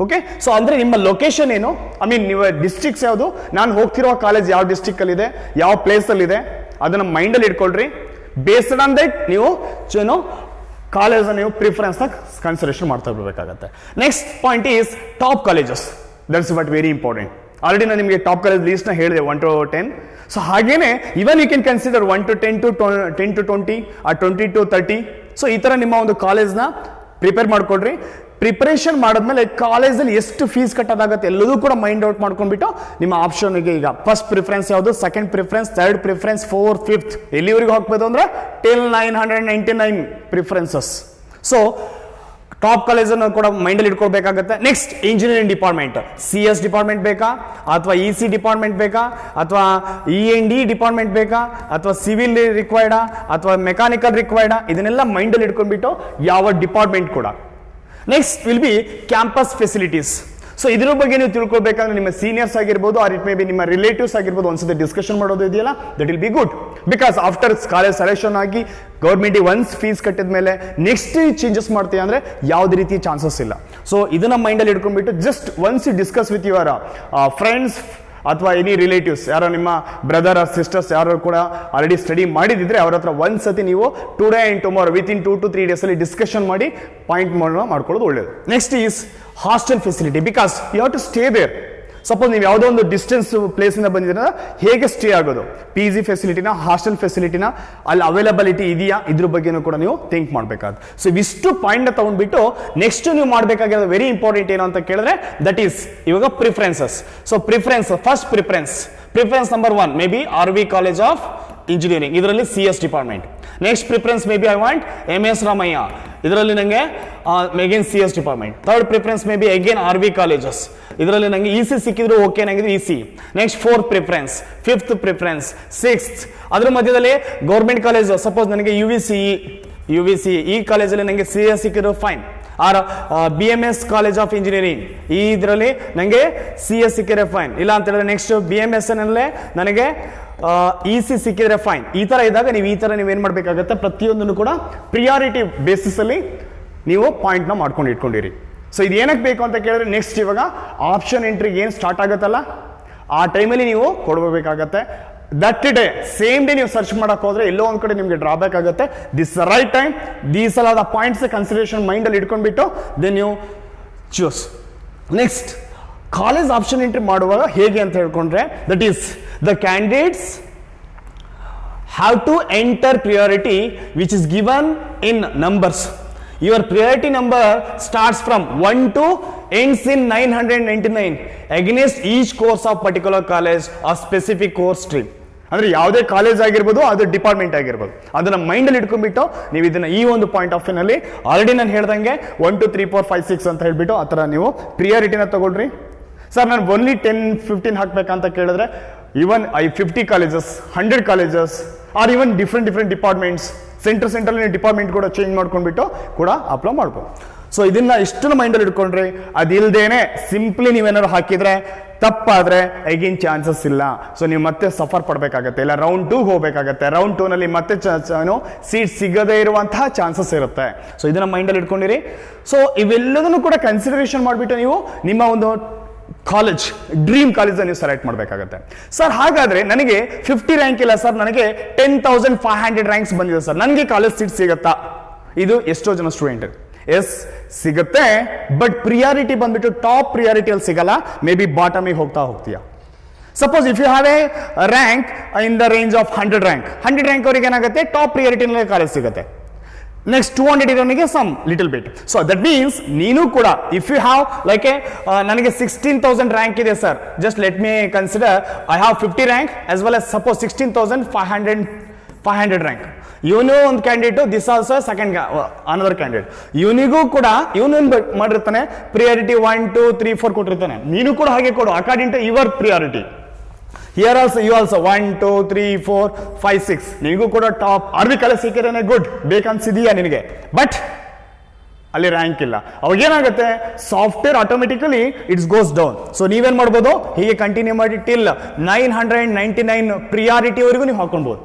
A: ಓಕೆ. ಸೊ ಅಂದ್ರೆ ನಿಮ್ಮ ಲೊಕೇಶನ್ ಏನು, ಐ ಮೀನ್ ನೀವು ಡಿಸ್ಟ್ರಿಕ್ಟ್ಸ್ ಯಾವುದು, ನಾನು ಹೋಗ್ತಿರೋ ಕಾಲೇಜ್ ಯಾವ ಡಿಸ್ಟ್ರಿಕ್ಟ್ ಅಲ್ಲಿ ಇದೆ, ಯಾವ ಪ್ಲೇಸ್ ಅಲ್ಲಿ ಇದೆ, ಅದನ್ನ ಮೈಂಡ್ ಅಲ್ಲಿ ಇಟ್ಕೊಳ್ರಿ. ಬೇಸ್ಡ್ ಆನ್ ದಟ್ ನೀವು ಏನು ಕಾಲೇಜ್ ನೀವು ಪ್ರಿಫರೆನ್ಸ್ ಕನ್ಸಿಡರೇಷನ್ ಮಾಡ್ತಾ ಇರಬೇಕಾಗತ್ತೆ. Next point is top colleges. That's what very important. Already ನಾನು ನಿಮಗೆ ಟಾಪ್ ಕಾಲೇಜ್ ಲೀಸ್ಟ್ ನ ಹೇಳಿದೆ 1 to 10. ಸೊ ಹಾಗೇನೆ even you can consider 1 to 10 to 20 ಆ 20 to 30. ಸೊ ಈ ತರ ನಿಮ್ಮ ಒಂದು ಕಾಲೇಜ್ನ ಪ್ರಿಪೇರ್ ಮಾಡ್ಕೊಡ್ರಿ. ಪ್ರಿಪರೇಷನ್ ಮಾಡಿದ್ಮೇಲೆ ಕಾಲೇಜಲ್ಲಿ ಎಷ್ಟು ಫೀಸ್ ಕಟ್ಟೋದಾಗತ್ತೆ ಎಲ್ಲದೂ ಕೂಡ ಮೈಂಡ್ ಔಟ್ ಮಾಡ್ಕೊಂಡ್ಬಿಟ್ಟು ನಿಮ್ಮ ಆಪ್ಷನ್ಗೆ ಈಗ ಫಸ್ಟ್ ಪ್ರಿಫರೆನ್ಸ್ ಯಾವುದು, second preference, third preference, fourth, fifth, ಎಲ್ಲಿವರೆಗೂ ಹೋಗ್ಬೋದು ಅಂದ್ರೆ ಟಿಲ್ 999 ಪ್ರಿಫರೆನ್ಸಸ್. ಸೊ ಟಾಪ್ ಕಾಲೇಜನ್ನು ಕೂಡ ಮೈಂಡಲ್ಲಿ ಇಟ್ಕೊಳ್ಬೇಕಾಗತ್ತೆ. Next engineering department, CS department ಬೇಕಾ, ಅಥವಾ EC ಡಿಪಾರ್ಟ್ಮೆಂಟ್ ಬೇಕಾ, ಅಥವಾ END ಡಿಪಾರ್ಟ್ಮೆಂಟ್ ಬೇಕಾ, ಅಥವಾ ಸಿವಿಲ್ ರಿಕ್ವೈರ್ಡಾ, ಅಥವಾ ಮೆಕ್ಯಾನಿಕಲ್ ರಿಕ್ವೈರ್ಡಾ, ಇದನ್ನೆಲ್ಲ ಮೈಂಡಲ್ಲಿ ಇಟ್ಕೊಂಡ್ಬಿಟ್ಟು ಯಾವ ಡಿಪಾರ್ಟ್ಮೆಂಟ್ ಕೂಡ. Next will be campus facilities. So ಇದ್ರ ಬಗ್ಗೆ ನೀವು ತಿಳ್ಕೊಳ್ಬೇಕಂದ್ರೆ ನಿಮ್ಮ ಸೀನಿಯರ್ಸ್ ಆಗಿರ್ಬೋದು ಆರ್ ಇಟ್ ಮೇ ಬಿ ನಿಮ್ಮ ರಿಲೇಟಿವ್ಸ್ ಆಗಿರ್ಬೋದು ಒಂದ್ಸತಿ ಡಿಸ್ಕಷನ್ ಮಾಡೋದು ಇದೆಯಲ್ಲ, that will be good. Because after college selection ಆಗಿ ಗೌರ್ಮೆಂಟ್ ಒನ್ಸ್ ಫೀಸ್ ಕಟ್ಟಿದ ಮೇಲೆ ನೆಕ್ಸ್ಟ್ ಚೇಂಜಸ್ ಮಾಡ್ತೀಯ ಅಂದ್ರೆ ಯಾವುದೇ ರೀತಿ ಚಾನ್ಸಸ್ ಇಲ್ಲ. ಸೊ ಇದನ್ನ ಮೈಂಡಲ್ಲಿ ಇಟ್ಕೊಂಡ್ಬಿಟ್ಟು just once discuss with your friends ಅಥವಾ ಎನಿ ರಿಲೇಟಿವ್ಸ್, ಯಾರೋ ನಿಮ್ಮ ಬ್ರದರ್ ಆರ್ ಸಿಸ್ಟರ್ಸ್ ಯಾರು ಕೂಡ ಆಲ್ರೆಡಿ ಸ್ಟಡಿ ಮಾಡಿದಿದ್ರೆ ಅವ್ರ ಹತ್ರ ಒಂದ್ಸತಿ ನೀವು today and tomorrow within 2 to 3 days ಅಲ್ಲಿ ಡಿಸ್ಕಷನ್ ಮಾಡಿ ಪಾಯಿಂಟ್ ಮಾಡ್ಕೊಳ್ಳೋದು ಒಳ್ಳೇದು. Next is hostel facility, because you have to stay there. Suppose ನೀವು ಯಾವುದೋ ಒಂದು ಡಿಸ್ಟೆನ್ಸ್ ಪ್ಲೇಸಿಂದ ಬಂದಿದ್ರೆ ಹೇಗೆ ಸ್ಟೇ ಆಗೋದು, ಪಿ ಜಿ ಫೆಸಿಲಿಟಿನ ಹಾಸ್ಟೆಲ್ ಫೆಸಿಲಿಟಿನ ಅಲ್ಲಿ ಅವೈಲಬಿಲಿಟಿ ಇದೆಯಾ, ಇದ್ರ ಬಗ್ಗೆನೂ ಕೂಡ ನೀವು ಥಿಂಕ್ ಮಾಡಬೇಕಾದ. ಸೊ ಇವಿಷ್ಟು ಪಾಯಿಂಟ್ ತಗೊಂಡ್ಬಿಟ್ಟು ನೆಕ್ಸ್ಟ್ ನೀವು ಮಾಡಬೇಕಾಗಿರೋದು ವೆರಿ ಇಂಪಾರ್ಟೆಂಟ್ ಏನು ಅಂತ ಕೇಳಿದ್ರೆ ದಟ್ ಈಸ್ ಇವಾಗ preferences. So first preference number 1 May be RV college of engineering, ಇದರಲ್ಲಿ CS department. Next preference may be I want MS Ramaiah, ಇದರಲ್ಲಿ ನನಗೆ again CS department. Third preference may be again RV colleges, ಇದರಲ್ಲಿ ನನಗೆ EC ಸಿಕ್ಕಿದ್ರು okay ನನಗೆ EC. Next 4th preference, 5th preference, 6th. ಅದ್ರ ಮಧ್ಯದಲ್ಲಿ government college, suppose ನನಗೆ UVC ಈ ಕಾಲೇಜಲ್ಲಿ ನನಗೆ CS ಸಿಕ್ಕಿದ್ರು fine, or BMS college of engineering ಈ ಇದರಲ್ಲಿ ನನಗೆ CS ಸಿಕ್ಕಿದ್ರೆ ಫೈನ್, ಇಲ್ಲ ಅಂತ ಹೇಳಿದ್ರೆ ನೆಕ್ಸ್ಟ್ BMS ನಲ್ಲೇ ನನಗೆ EC ಸಿಕ್ಕಿದ್ರೆ ಫೈನ್. ಈ ತರ ಇದ್ದಾಗ ನೀವು ಈ ತರ ನೀವೇನ್ ಮಾಡ್ಬೇಕಾಗತ್ತೆ, ಪ್ರತಿಯೊಂದನ್ನು ಕೂಡ ಪ್ರಿಯಾರಿಟಿ ಬೇಸಿಸ್ ಅಲ್ಲಿ ನೀವು ಪಾಯಿಂಟ್ ನ ಮಾಡ್ಕೊಂಡು ಇಟ್ಕೊಂಡಿರಿ. ಸೊ ಇದು ಏನಕ್ಕೆ ಬೇಕು ಅಂತ ಕೇಳಿದ್ರೆ ನೆಕ್ಸ್ಟ್ ಇವಾಗ ಆಪ್ಷನ್ ಎಂಟ್ರಿ ಏನು ಸ್ಟಾರ್ಟ್ ಆಗುತ್ತಲ್ಲ ಆ ಟೈಮಲ್ಲಿ ನೀವು ಕೊಡಬೇಕಾಗತ್ತೆ. ದಟ್ ಡೇ ಸೇಮ್ ಡೇ ನೀವು ಸರ್ಚ್ ಮಾಡಕ್ ಹೋದ್ರೆ ಎಲ್ಲೋ ಒಂದ್ ಕಡೆ ನಿಮ್ಗೆ ಡ್ರಾಬ್ಯಾಕ್ ಆಗುತ್ತೆ. This right time, these are the points consideration mind ಅಲ್ಲಿ ಇಟ್ಕೊಂಡ್ಬಿಟ್ಟು then you choose. Next college option entry ಮಾಡುವಾಗ ಹೇಗೆ ಅಂತ ಹೇಳ್ಕೊಂಡ್ರೆ that is the candidates have to enter priority which is given in numbers. Your priority number starts from 1 to ends in 999 against each course of particular college or specific course stream. ಅಂದ್ರೆ ಯಾವುದೇ college ಆಗಿರ್ಬೋದು ಅದು department ಆಗಿರ್ಬೋದು ಅದನ್ನ mind ಅಲ್ಲಿ ಇಟ್ಕೊಂಡ್ಬಿಟ್ಟು ನೀವು ಇದನ್ನ ಈ ಒಂದು ಪಾಯಿಂಟ್ ಆಫ್ ವ್ಯೂ ನಲ್ಲಿ ಆಲ್ರೆಡಿ ನಾನು ಹೇಳ್ದಂಗೆ 1 2 3 4 5 6 ಅಂತ ಹೇಳ್ಬಿಟ್ಟು ಆ ತರ ನೀವು ಪ್ರಿಯಾರಿಟಿನ ತಗೊಳ್ರಿ. ಸರ್ ನಾನು ಓನ್ಲಿ 10-15 ಹಾಕ್ಬೇಕಂತ ಕೇಳಿದ್ರೆ even 50 colleges 100 colleges or even different departments central department ಕೂಡ ಚೇಂಜ್ ಮಾಡ್ಕೊಂಡ್ಬಿಟ್ಟು ಕೂಡ ಅಪ್ಲೈ ಮಾಡ್ಬೋದು. ಸೊ ಇದನ್ನ ಇಷ್ಟನ್ನು ಮೈಂಡಲ್ಲಿ ಇಟ್ಕೊಂಡ್ರಿ, ಅದಿಲ್ದೇನೆ ಸಿಂಪ್ಲಿ ನೀವೇನಾದ್ರು ಹಾಕಿದ್ರೆ ತಪ್ಪಾದ್ರೆ ಅಗೇನ್ ಚಾನ್ಸಸ್ ಇಲ್ಲ. ಸೊ ನೀವು ಮತ್ತೆ ಸಫರ್ ಪಡ್ಬೇಕಾಗತ್ತೆ, ಇಲ್ಲ ರೌಂಡ್ 2 ಹೋಗ್ಬೇಕಾಗತ್ತೆ. ರೌಂಡ್ 2 ನಲ್ಲಿ ಮತ್ತೆ ಸೀಟ್ ಸಿಗದೇ ಇರುವಂತಹ ಚಾನ್ಸಸ್ ಇರುತ್ತೆ. ಸೊ ಇದನ್ನ ಮೈಂಡಲ್ಲಿ ಇಟ್ಕೊಂಡಿರಿ. ಸೊ ಇವೆಲ್ಲದನ್ನು ಕೂಡ ಕನ್ಸಿಡರೇಷನ್ ಮಾಡಿಬಿಟ್ಟು ನೀವು ನಿಮ್ಮ ಒಂದು ಕಾಲೇಜ್ ಡ್ರೀಮ್ ಕಾಲೇಜ್ ನೀವು ಸೆಲೆಕ್ಟ್ ಮಾಡಬೇಕಾಗುತ್ತೆ. ಸರ್ ಹಾಗಾದ್ರೆ ನನಗೆ 50 ರ್ಯಾಂಕ್ ಇಲ್ಲ ಸರ್, ನನಗೆ 10,500 ರ್ಯಾಂಕ್ಸ್ ಬಂದಿದೆ ಸರ್, ನನಗೆ ಕಾಲೇಜ್ ಸೀಟ್ ಸಿಗುತ್ತಾ? ಇದು ಎಷ್ಟೋ ಜನ ಸ್ಟೂಡೆಂಟ್ ಎಸ್ ಸಿಗುತ್ತೆ, ಬಟ್ ಪ್ರಿಯಾರಿಟಿ ಬಂದ್ಬಿಟ್ಟು ಟಾಪ್ ಪ್ರಿಯಾರಿಟಿಯಲ್ಲಿ ಸಿಗಲ್ಲ, ಮೇ ಬಿ ಬಾಟಮಿಗೆ ಹೋಗ್ತೀಯಾ. Suppose if you have a rank in the range of 100 rank ಅವ್ರಿಗೆ ಏನಾಗುತ್ತೆ, ಟಾಪ್ ಪ್ರಿಯಾರಿಟಿನಲ್ಲಿ ಕಾಲೇಜ್ ಸಿಗುತ್ತೆ. ನೆಕ್ಸ್ಟ್ 200 ಇರೋನಿಗೆ some little bit. So that means ನೀನು ಕೂಡ ಇಫ್ ಯು ಹ್ಯಾವ್ ಲೈಕ್ ನನಗೆ 16,000 ರ್ಯಾಂಕ್ ಇದೆ sir, just let me consider I have 50 rank as well as suppose 16,500 rank. ಇವನು ಒಂದು candidate, this also second another candidate. ಇವನಿಗೂ ಕೂಡ ಇವನು ಮಾಡಿರ್ತಾನೆ ಪ್ರಿಯಾರಿಟಿ 1 2 3 4 ಕೊಟ್ಟಿರ್ತಾನೆ, ನೀನು ಕೂಡ ಹಾಗೆ ಕೊಡು according to your priority. Here also you also 1 2 3 4 5 6 ನಿನಗೂ ಕೂಡ ಟಾಪ್ RV ಕಾಲೇಜ್ ಸಿಕ್ಕಿದ್ರೆ ಗುಡ್, ಬೇಕನ್ಸಿದೀಯಾ ನಿನಗೆ, ಬಟ್ ಅಲ್ಲಿ ರ್ಯಾಂಕ್ ಇಲ್ಲ. ಅವಾಗ ಏನಾಗುತ್ತೆ, software automatically it's goes down. So ನೀವೇನ್ ಮಾಡ್ಬೋದು, ಹೀಗೆ ಕಂಟಿನ್ಯೂ ಮಾಡಿ ಟಿಲ್ 999 ಪ್ರಿಯಾರಿಟಿವರೆಗೂ ನೀವು ಹಾಕೊಳ್ಬಹುದು.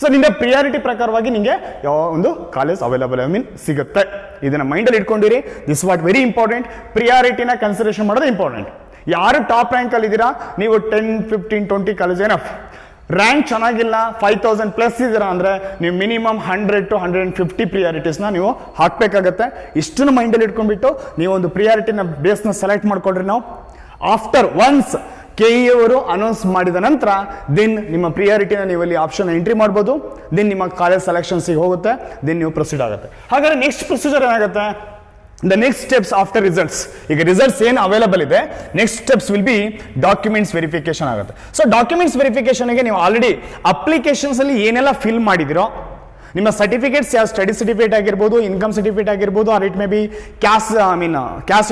A: ಸೊ ನಿನ್ನ ಪ್ರಿಯಾರಿಟಿ ಪ್ರಕಾರವಾಗಿ ನಿಮಗೆ ಯಾವ ಒಂದು ಕಾಲೇಜ್ ಅವೈಲಬಲ್ ಸಿಗುತ್ತೆ. ಇದನ್ನ ಮೈಂಡಲ್ಲಿ ಇಟ್ಕೊಂಡಿರಿ. This what very important. ಪ್ರಿಯಾರಿಟಿನ ಕನ್ಸಿಡರೇಷನ್ ಮಾಡೋದು ಇಂಪಾರ್ಟೆಂಟ್. ಯಾರು ಟಾಪ್ ರ್ಯಾಂಕ್ ಅಲ್ಲಿ ಇದ್ದೀರಾ, ನೀವು 10 15 20 ಕಾಲೇಜ್ ಏನಫ್. ರ್ಯಾಂಕ್ ಚೆನ್ನಾಗಿಲ್ಲ 5,000 ಪ್ಲಸ್ ಇದ್ದೀರಾ ಅಂದ್ರೆ ನೀವು ಮಿನಿಮಮ್ 100 to 150 ಪ್ರಿಯಾರಿಟೀಸ್ನ ನೀವು ಹಾಕಬೇಕಾಗತ್ತೆ. ಇಷ್ಟನ್ನು ಮೈಂಡಲ್ಲಿ ಇಟ್ಕೊಂಡ್ಬಿಟ್ಟು ನೀವು ಒಂದು ಪ್ರಿಯಾರಿಟಿನ ಬೇಸ್ನ ಸೆಲೆಕ್ಟ್ ಮಾಡ್ಕೊಳ್ರಿ. ನಾವು ಆಫ್ಟರ್ ಒನ್ಸ್ KE ಅವರು ಅನೌನ್ಸ್ ಮಾಡಿದ ನಂತರ ದೆನ್ ನಿಮ್ಮ ಪ್ರಿಯಾರಿಟಿನ ನೀವು ಅಲ್ಲಿ ಆಪ್ಷನ್ ಎಂಟ್ರಿ ಮಾಡ್ಬೋದು. ದೆನ್ ನಿಮ್ಮ ಕಾಲೇಜ್ ಸೆಲೆಕ್ಷನ್ಸಿಗೆ ಹೋಗುತ್ತೆ, ದೆನ್ ನೀವು ಪ್ರೊಸೀಡ್ ಆಗುತ್ತೆ. ಹಾಗಾದ್ರೆ ನೆಕ್ಸ್ಟ್ ಪ್ರೊಸೀಜರ್ ಏನಾಗುತ್ತೆ, the next steps after results. ಈಗ ರಿಸಲ್ಟ್ಸ್ ಏನು ಅವೈಲಬಲ್ ಇದೆ, next steps will be documents verification ಆಗುತ್ತೆ. ಸೊ ಡಾಕ್ಯುಮೆಂಟ್ಸ್ ವೆರಿಫಿಕೇಶನ್ಗೆ ನೀವು ಆಲ್ರೆಡಿ ಅಪ್ಲಿಕೇಶನ್ಸ್ ಅಲ್ಲಿ ಏನೆಲ್ಲ ಫಿಲ್ ಮಾಡಿದಿರೋ, ನಿಮ್ಮ ಸರ್ಟಿಫಿಕೇಟ್ಸ್ ಯಾವ ಸ್ಟಡಿ ಸರ್ಟಿಫಿಕೇಟ್ ಆಗಿರ್ಬೋದು, ಇನ್ಕಮ್ ಸರ್ಟಿಫಿಕೇಟ್ ಆಗಿರ್ಬೋದು, or it may be caste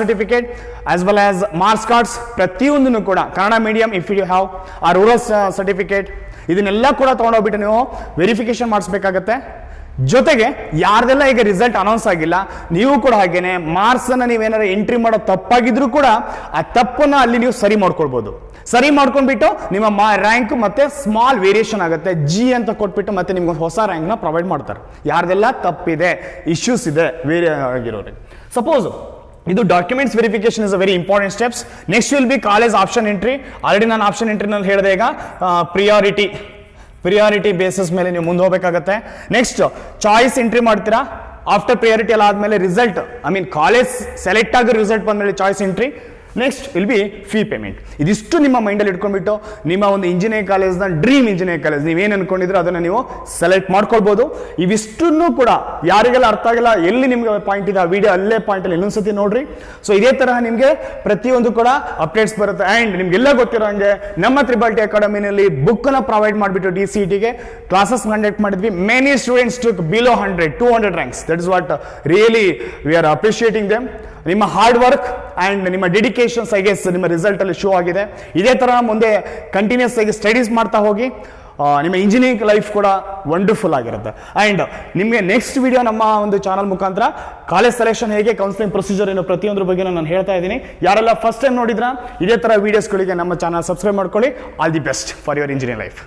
A: certificate as well as marks cards, ಪ್ರತಿಯೊಂದನ್ನು ಕೂಡ Kannada medium if you have a rural certificate, ಇದನ್ನೆಲ್ಲ ಕೂಡ ತೊಗೊಂಡೋಗ್ಬಿಟ್ಟು ನೀವು ವೆರಿಫಿಕೇಶನ್ ಮಾಡಿಸ್ಬೇಕಾಗತ್ತೆ. ಜೊತೆಗೆ ಯಾರ್ದೆಲ್ಲ ಈಗ ರಿಸಲ್ಟ್ ಅನೌನ್ಸ್ ಆಗಿಲ್ಲ, ನೀವು ಕೂಡ ಹಾಗೇನೆ ಮಾರ್ಕ್ಸ್ ಅನ್ನ ನೀವೇನಾರ ಎಂಟ್ರಿ ಮಾಡೋ ತಪ್ಪಾಗಿದ್ರು ಕೂಡ ಆ ತಪ್ಪನ್ನ ಅಲ್ಲಿ ನೀವು ಸರಿ ಮಾಡ್ಕೊಳ್ಬಹುದು. ಸರಿ ಮಾಡ್ಕೊಂಡ್ಬಿಟ್ಟು ನಿಮ್ಮ ರ್ಯಾಂಕ್ ಮತ್ತೆ ಸ್ಮಾಲ್ ವೇರಿಯೇಷನ್ ಆಗುತ್ತೆ, ಜಿ ಅಂತ ಕೊಟ್ಬಿಟ್ಟು ಮತ್ತೆ ನಿಮ್ಗೆ ಹೊಸ ರ್ಯಾಂಕ್ ನ ಪ್ರೊವೈಡ್ ಮಾಡ್ತಾರೆ. ಯಾರ್ದೆಲ್ಲ ತಪ್ಪಿದೆ, ಇಶ್ಯೂಸ್ ಇದೆ ವೇರಿ ಆಗಿರೋರಿಗೆ. ಸಪೋಸ್ ಇದು documents verification is a very important steps. Next will be college option entry. Already ನಾನು ಆಪ್ಷನ್ ಎಂಟ್ರಿನಲ್ಲಿ ಹೇಳಿದೆ, ಈಗ ಪ್ರಿಯಾರಿಟಿ ಬೇಸಿಸ್ ಮೇಲೆ ನೀವು ಮುಂದೆ ಹೋಗಬೇಕಾಗತ್ತೆ. ನೆಕ್ಸ್ಟ್ ಚಾಯ್ಸ್ ಎಂಟ್ರಿ ಮಾಡ್ತೀರಾ. ಆಫ್ಟರ್ ಪ್ರಿಯಾರಿಟಿ ಎಲ್ಲ ಆದ್ಮೇಲೆ result, I mean college select ಆಗೋ ರಿಸಲ್ಟ್ ಬಂದ್ಮೇಲೆ choice entry. Next will be fee payment. ಇದಿಷ್ಟು ನಿಮ್ಮ ಮೈಂಡಲ್ಲಿ ಇಟ್ಕೊಂಡ್ಬಿಟ್ಟು ನಿಮ್ಮ ಒಂದು ಇಂಜಿನಿಯರಿಂಗ್ ಕಾಲೇಜ್ನ ಡ್ರೀಮ್ ಇಂಜಿನಿಯರಿಂಗ್ ಕಾಲೇಜ್ ನೀವೇನು ಅನ್ಕೊಂಡಿದ್ರೆ ಅದನ್ನು ನೀವು ಸೆಲೆಕ್ಟ್ ಮಾಡ್ಕೊಳ್ಬೋದು. ಇವಿಷ್ಟನ್ನು ಕೂಡ ಯಾರಿಗೆಲ್ಲ ಅರ್ಥ ಆಗಿಲ್ಲ, ಎಲ್ಲಿ ನಿಮ್ಗೆ ಪಾಯಿಂಟ್ ಇದೆ ಆ ವಿಡಿಯೋ ಅಲ್ಲೇ ಪಾಯಿಂಟಲ್ಲಿ ಇನ್ನೊಂದ್ಸತಿ ನೋಡ್ರಿ. ಸೊ ಇದೇ ತರಹ ನಿಮಗೆ ಪ್ರತಿಯೊಂದು ಕೂಡ ಅಪ್ಡೇಟ್ಸ್ ಬರುತ್ತೆ. ಆ್ಯಂಡ್ ನಿಮ್ಗೆಲ್ಲ ಗೊತ್ತಿರೋ ಹಂಗೆ ನಮ್ಮ ತ್ರಿಬಲ್ ಟಿ ಅಕಾಡೆಮಿನಲ್ಲಿ ಬುಕ್ನ ಪ್ರೊವೈಡ್ ಮಾಡಿಬಿಟ್ಟು DCETಗೆ ಕ್ಲಾಸಸ್ ಕಂಡಕ್ಟ್ ಮಾಡಿದ್ವಿ. Many students took below 100-200 ranks. That is what really we are appreciating them. ನಿಮ್ಮ ಹಾರ್ಡ್ ವರ್ಕ್ ಆ್ಯಂಡ್ ನಿಮ್ಮ ಡೆಡಿಕೇಶನ್ಸ್ ಐ ಗೆಸ್ ನಿಮ್ಮ ರಿಸಲ್ಟ್ ಅಲ್ಲಿ ಶೋ ಆಗಿದೆ. ಇದೇ ತರ ಮುಂದೆ ಕಂಟಿನ್ಯೂಸ್ ಆಗಿ ಸ್ಟಡೀಸ್ ಮಾಡ್ತಾ ಹೋಗಿ, ನಿಮ್ಮ ಇಂಜಿನಿಯರಿಂಗ್ ಲೈಫ್ ಕೂಡ ವಂಡರ್ಫುಲ್ ಆಗಿರುತ್ತೆ. ಆ್ಯಂಡ್ ನಿಮಗೆ ನೆಕ್ಸ್ಟ್ ವಿಡಿಯೋ ನಮ್ಮ ಒಂದು ಚಾನಲ್ ಮುಖಾಂತರ ಕಾಲೇಜ್ ಸೆಲೆಕ್ಷನ್ ಹೇಗೆ, ಕೌನ್ಸಿಲಿಂಗ್ ಪ್ರೊಸೀಜರ್ ಏನು, ಪ್ರತಿಯೊಂದ್ರ ಬಗ್ಗೆ ನಾನು ಹೇಳ್ತಾ ಇದ್ದೀನಿ. ಯಾರೆಲ್ಲ ಫಸ್ಟ್ ಟೈಮ್ ನೋಡಿದ್ರ ಇದೇ ತರ ವಿಡಿಯೋಸ್ಗಳಿಗೆ ನಮ್ಮ ಚಾನಲ್ ಸಬ್ಸ್ಕ್ರೈಬ್ ಮಾಡ್ಕೊಳ್ಳಿ. All the best for your engineering life.